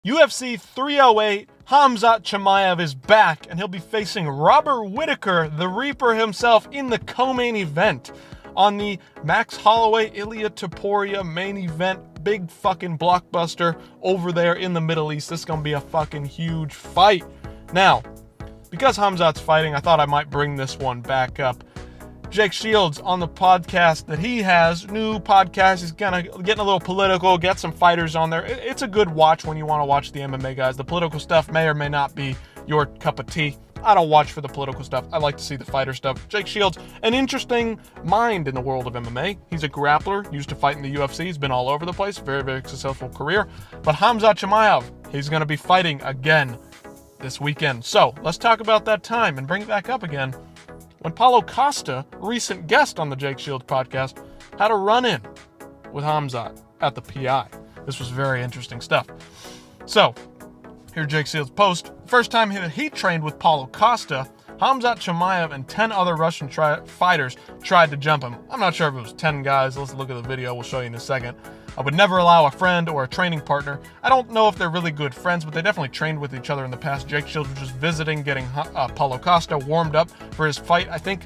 UFC 308, Khamzat Chimaev is back, and he'll be facing Robert Whittaker, the Reaper himself, in the co-main event on the Max Holloway, Ilia Topuria main event. Big fucking blockbuster over there in the Middle East. This is going to be a fucking huge fight. Now, because Khamzat's fighting, I thought I might bring this one back up. Jake Shields on the podcast that he has, new podcast, he's kind of getting a little political, get some fighters on there. It's a good watch when you want to watch the MMA guys. The political stuff may or may not be your cup of tea. I don't watch for the political stuff. I like to see the fighter stuff. Jake Shields, an interesting mind in the world of MMA. He's a grappler, used to fight in the UFC. He's been all over the place. Very, very successful career. But Khamzat Chimaev, he's going to be fighting again this weekend. So let's talk about that time and bring it back up again. When Paulo Costa, recent guest on the Jake Shields podcast, had a run-in with Khamzat at the PI. This was very interesting stuff. So, here Jake Shields' post. First time he trained with Paulo Costa, Khamzat Chimaev and 10 other Russian fighters tried to jump him. I'm not sure if it was 10 guys. Let's look at the video. We'll show you in a second. I would never allow a friend or a training partner. I don't know if they're really good friends, but they definitely trained with each other in the past. Jake Shields was just visiting, getting Paulo Costa warmed up for his fight. I think,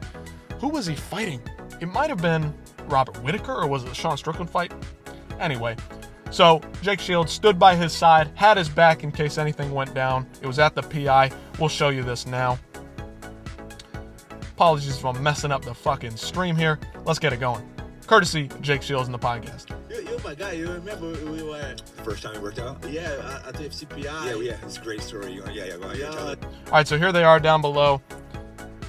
who was he fighting? It might have been Robert Whittaker, or was it the Sean Strickland fight? Anyway, so Jake Shields stood by his side, had his back in case anything went down. It was at the PI. We'll show you this now. Apologies for messing up the fucking stream here. Let's get it going. Courtesy Jake Shields in the podcast. You're my guy. You remember we were... First time we worked out? Yeah, at the FCPI. Yeah, it's a great story. Yeah, go ahead. All right, so here they are down below.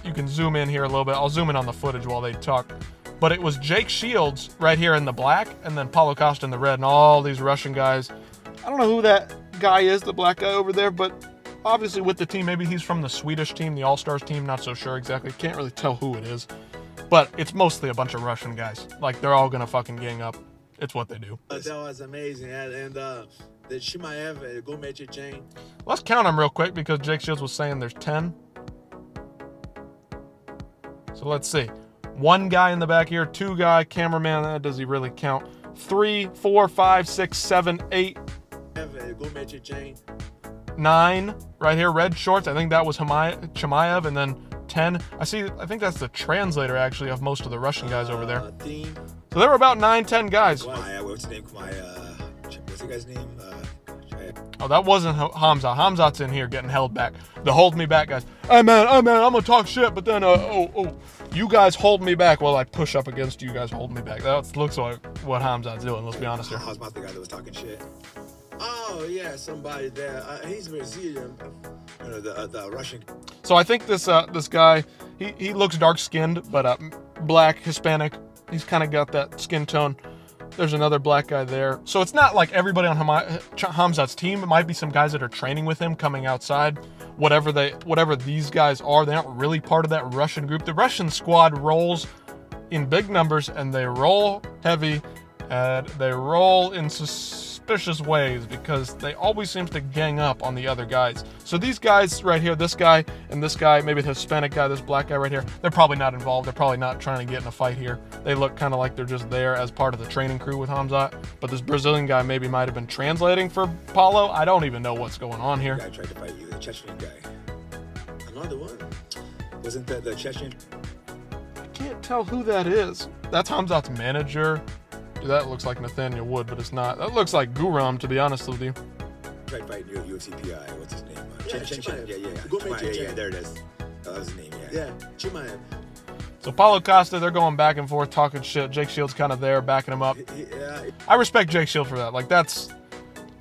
You can zoom in here a little bit. I'll zoom in on the footage while they talk. But it was Jake Shields right here in the black, and then Paulo Costa in the red, and all these Russian guys. I don't know who that guy is, the black guy over there, but obviously with the team, maybe he's from the Swedish team, the All-Stars team, not so sure exactly. Can't really tell who it is. But it's mostly a bunch of Russian guys. Like, they're all going to fucking gang up. It's what they do. That was amazing. And the Chimaev, go make it chain. Let's count them real quick because Jake Shields was saying there's 10. So let's see. One guy in the back here, two guy, cameraman, that does he really count? 3, 4, 5, 6, 7, 8. Go make it chain. 9 right here, red shorts. I think that was Chimaev, and then 10. I think that's the translator actually of most of the Russian guys over there. So there were about 9, 10 guys. What's his name? What's the guy's name? Oh, that wasn't Khamzat. Khamzat's in here getting held back. The hold me back guys. Hey man, I'm gonna talk shit, but then you guys hold me back while I push up against you guys hold me back. That looks like what Khamzat's doing, let's be honest here. I was about the guy that was talking shit. Oh yeah, somebody there. He's Brazilian. The Russian. So I think this guy, he looks dark skinned, but black, Hispanic. He's kind of got that skin tone. There's another black guy there. So it's not like everybody on Khamzat's team. It might be some guys that are training with him coming outside. Whatever these guys are, they aren't really part of that Russian group. The Russian squad rolls in big numbers, and they roll heavy, and they roll in suspicious ways because they always seem to gang up on the other guys. So these guys right here, this guy and this guy, maybe the Hispanic guy, this black guy right here, they're probably not involved. They're probably not trying to get in a fight here. They look kind of like they're just there as part of the training crew with Khamzat. But this Brazilian guy maybe might have been translating for Paulo. I don't even know what's going on here. The guy tried to fight you, the Chechen guy. Another one. Wasn't that the Chechen? I can't tell who that is. That's Khamzat's manager. That looks like Nathaniel Wood, but it's not. That looks like Guram, to be honest with you. Tried fighting you at UFC PI. What's his name? Chimaev. Yeah, there it is. That was his name, Yeah, Chimaev. So Paulo Costa, they're going back and forth, talking shit. Jake Shields kind of there, backing him up. Yeah. I respect Jake Shields for that. Like,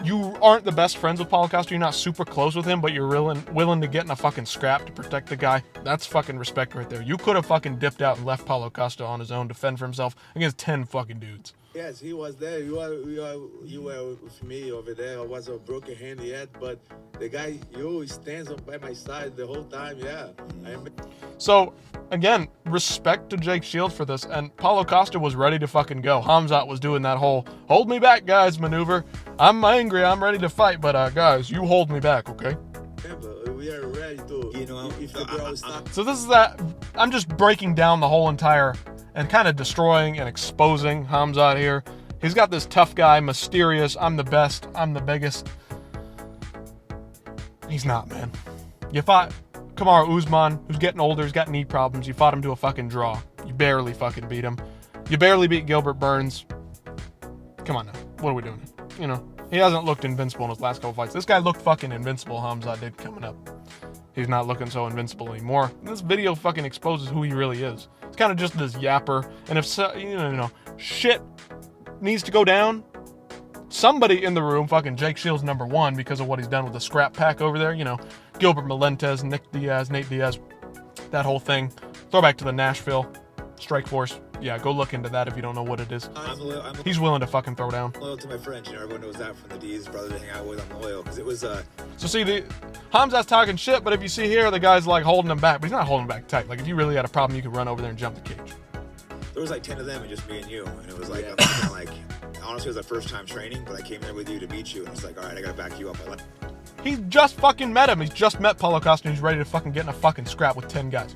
you aren't the best friends with Paulo Costa. You're not super close with him, but you're willing to get in a fucking scrap to protect the guy. That's fucking respect right there. You could have fucking dipped out and left Paulo Costa on his own to fend for himself against 10 fucking dudes. Yes, he was there. You were with me over there. I was a broken hand yet, but the guy, stands up by my side the whole time. Yeah. So, again, respect to Jake Shields for this. And Paulo Costa was ready to fucking go. Khamzat was doing that whole hold me back, guys maneuver. I'm angry. I'm ready to fight. But, guys, you hold me back, okay? Yeah, but we are ready to. If the girl stops. So this is that. I'm just breaking down the whole entire and kind of destroying and exposing Khamzat here. He's got this tough guy, mysterious, I'm the best, I'm the biggest. He's not, man. You fought Kamaru Usman, who's getting older, he's got knee problems. You fought him to a fucking draw. You barely fucking beat him. You barely beat Gilbert Burns. Come on now. What are we doing? You know, he hasn't looked invincible in his last couple fights. This guy looked fucking invincible, Khamzat did coming up. He's not looking so invincible anymore. This video fucking exposes who he really is. He's kind of just this yapper. And if so, you know, shit needs to go down, somebody in the room, fucking Jake Shields #1, because of what he's done with the scrap pack over there, you know, Gilbert Melendez, Nick Diaz, Nate Diaz, that whole thing. Throwback to the Nashville Strike Force. Yeah, go look into that if you don't know what it is. He's willing to fucking throw down. Loyal to my friends, you know, everyone knows that from the D's brother to hang out with. I'm loyal because it was. So see, Khamzat's talking shit, but if you see here, the guy's like holding him back, but he's not holding him back tight. Like if you really had a problem, you could run over there and jump the cage. There was like 10 of them and just me and you, and it was like, I'm kind of like, honestly, it was our first time training, but I came there with you to meet you, and it's like, all right, I gotta back you up. He just fucking met him. He's just met Paulo Costa, and he's ready to fucking get in a fucking scrap with 10 guys.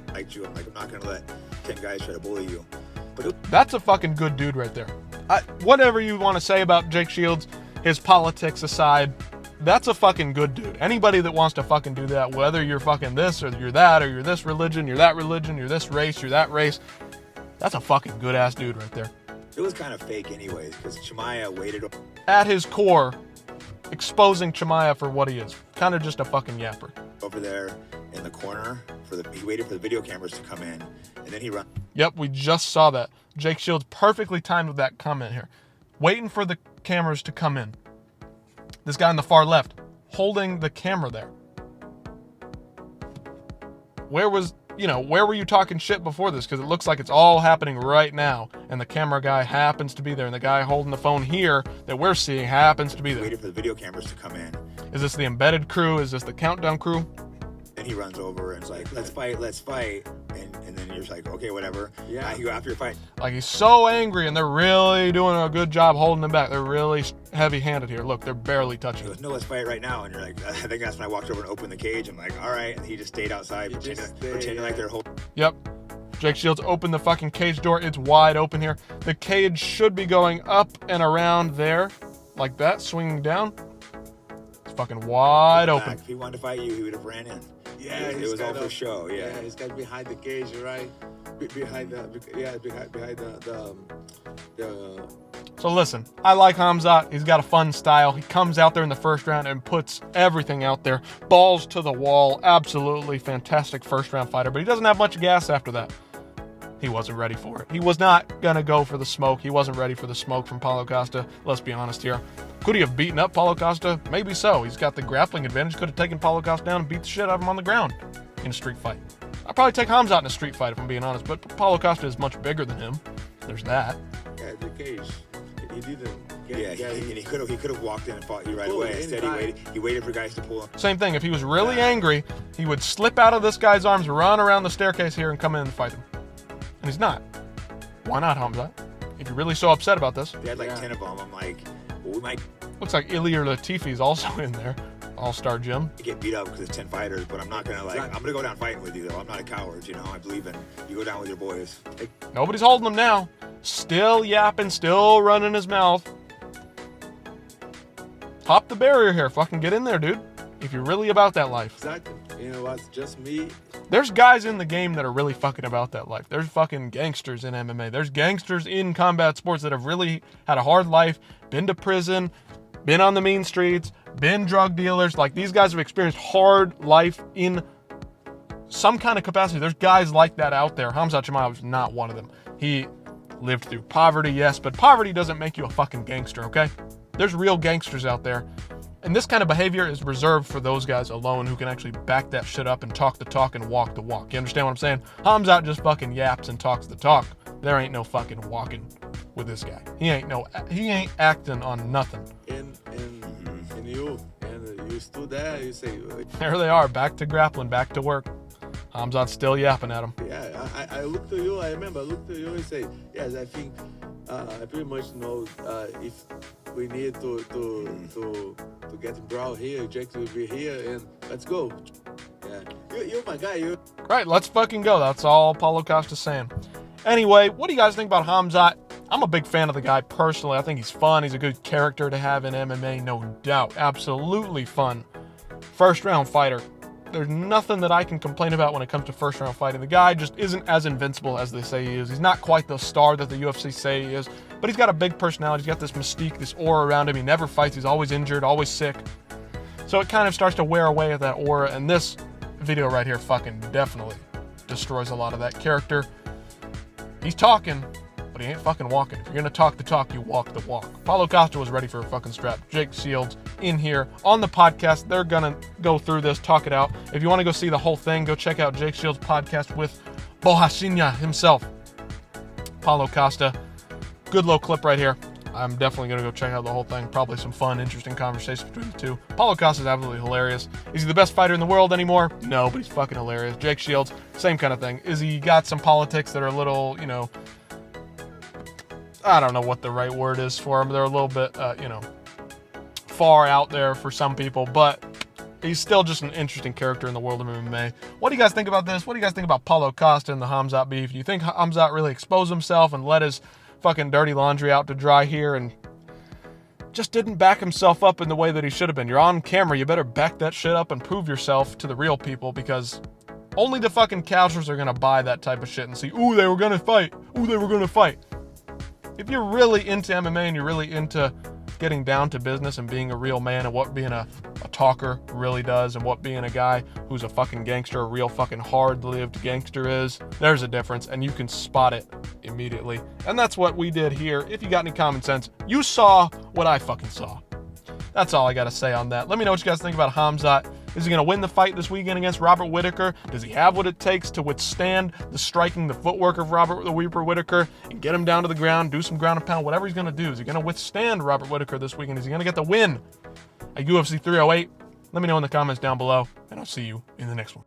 I liked you. I'm like, I'm not gonna let 10 guys try to bully you. But that's a fucking good dude right there. Whatever you want to say about Jake Shields, his politics aside, that's a fucking good dude. Anybody that wants to fucking do that, whether you're fucking this or you're that or you're this religion, you're that religion, you're this race, you're that race, that's a fucking good ass dude right there. It was kind of fake anyways, because Chimaev waited. At his core, exposing Chimaev for what he is. Kind of just a fucking yapper. Over there in the corner, he waited for the video cameras to come in, and then he run. Yep, we just saw that. Jake Shields perfectly timed with that comment here. Waiting for the cameras to come in. This guy on the far left, holding the camera there. Where were you talking shit before this? Because it looks like it's all happening right now. And the camera guy happens to be there. And the guy holding the phone here that we're seeing happens to be there. Waited for the video cameras to come in. Is this the embedded crew? Is this the countdown crew? And he runs over and is like, let's fight. And then you're just like, okay, whatever. Yeah. You go after your fight. Like, he's so angry, and they're really doing a good job holding him back. They're really heavy-handed here. Look, they're barely touching him. He goes, no, let's fight right now. And you're like, I think that's when I walked over and opened the cage. I'm like, all right. And he just stayed outside, pretending like they're holding. Yep. Jake Shields opened the fucking cage door. It's wide open here. The cage should be going up and around there, like that, swinging down. It's fucking wide open. If he wanted to fight you, he would have ran in. Yeah, it was all for show. Yeah, he's got behind the cage, right? Behind the So listen, I like Khamzat. He's got a fun style. He comes out there in the first round and puts everything out there. Balls to the wall. Absolutely fantastic first round fighter, but he doesn't have much gas after that. He wasn't ready for it. He was not going to go for the smoke. He wasn't ready for the smoke from Paulo Costa. Let's be honest here. Could he have beaten up Paulo Costa? Maybe so. He's got the grappling advantage. Could have taken Paulo Costa down and beat the shit out of him on the ground in a street fight. I'd probably take Khamzat in a street fight if I'm being honest, but Paulo Costa is much bigger than him. There's that. Yeah, the cage. He didn't. He could have walked in and fought you right away. Instead, he waited for guys to pull him. Same thing. If he was really angry, he would slip out of this guy's arms, run around the staircase here, and come in and fight him. And he's not. Why not, Khamzat? If you're really so upset about this. They had like 10 of them. I'm like, well, we might. Looks like Ilir Latifi's also in there. All-star gym. Get beat up because it's 10 fighters, but I'm not going to I'm going to go down fighting with you, though. I'm not a coward, you know. I believe in you go down with your boys. Nobody's holding him now. Still yapping, still running his mouth. Hop the barrier here. Fucking get in there, dude. If you're really about that life. Exactly. You know what? Just me. There's guys in the game that are really fucking about that life. There's fucking gangsters in MMA. There's gangsters in combat sports that have really had a hard life, been to prison, been on the mean streets, been drug dealers. Like, these guys have experienced hard life in some kind of capacity. There's guys like that out there. Khamzat Chimaev is not one of them. He lived through poverty, yes, but poverty doesn't make you a fucking gangster, okay? There's real gangsters out there. And this kind of behavior is reserved for those guys alone who can actually back that shit up and talk the talk and walk the walk. You understand what I'm saying? Khamzat just fucking yaps and talks the talk. There ain't no fucking walking with this guy. He ain't acting on nothing. And you stood there, you say... There they are, back to grappling, back to work. Khamzat's still yapping at him. Yeah, I looked to you, I remember, I looked to you and say, yes, I think I pretty much know if we need to get Brown here, Jake will be here, and let's go. Yeah, you're my guy. Right, let's fucking go. That's all Paulo Costa's saying. Anyway, what do you guys think about Khamzat? I'm a big fan of the guy personally. I think he's fun. He's a good character to have in MMA, no doubt. Absolutely fun. first round fighter. There's nothing that I can complain about when it comes to first round fighting. The guy just isn't as invincible as they say he is. He's not quite the star that the UFC say he is, but he's got a big personality. He's got this mystique, this aura around him. He never fights. He's always injured, always sick. So it kind of starts to wear away at that aura, and this video right here fucking definitely destroys a lot of that character. He's talking, but he ain't fucking walking. If you're gonna talk the talk, you walk the walk. Paulo Costa was ready for a fucking strap. Jake Shields in here on the podcast. They're gonna go through this, talk it out. If you want to go see the whole thing, go check out Jake Shields' podcast with Borrachinha himself. Paulo Costa. Good little clip right here. I'm definitely going to go check out the whole thing. Probably some fun, interesting conversations between the two. Paulo Costa is absolutely hilarious. Is he the best fighter in the world anymore? No, but he's fucking hilarious. Jake Shields, same kind of thing. Is he got some politics that are a little, I don't know what the right word is for him. They're a little bit, far out there for some people, but he's still just an interesting character in the world of MMA. What do you guys think about this? What do you guys think about Paulo Costa and the Khamzat beef? Do you think Khamzat really exposed himself and let his fucking dirty laundry out to dry here and just didn't back himself up in the way that he should have been? You're on camera. You better back that shit up and prove yourself to the real people, because only the fucking casuals are going to buy that type of shit and see, ooh, they were going to fight. Ooh, they were going to fight. If you're really into MMA and you're really into getting down to business and being a real man and what being a talker really does and what being a guy who's a fucking gangster, a real fucking hard-lived gangster is, there's a difference, and you can spot it immediately. And that's what we did here. If you got any common sense, you saw what I fucking saw. That's all I got to say on that. Let me know what you guys think about Khamzat. Is he going to win the fight this weekend against Robert Whittaker? Does he have what it takes to withstand the striking, the footwork of Robert the Weeper Whittaker and get him down to the ground, do some ground and pound, whatever he's going to do? Is he going to withstand Robert Whittaker this weekend? Is he going to get the win at UFC 308? Let me know in the comments down below, and I'll see you in the next one.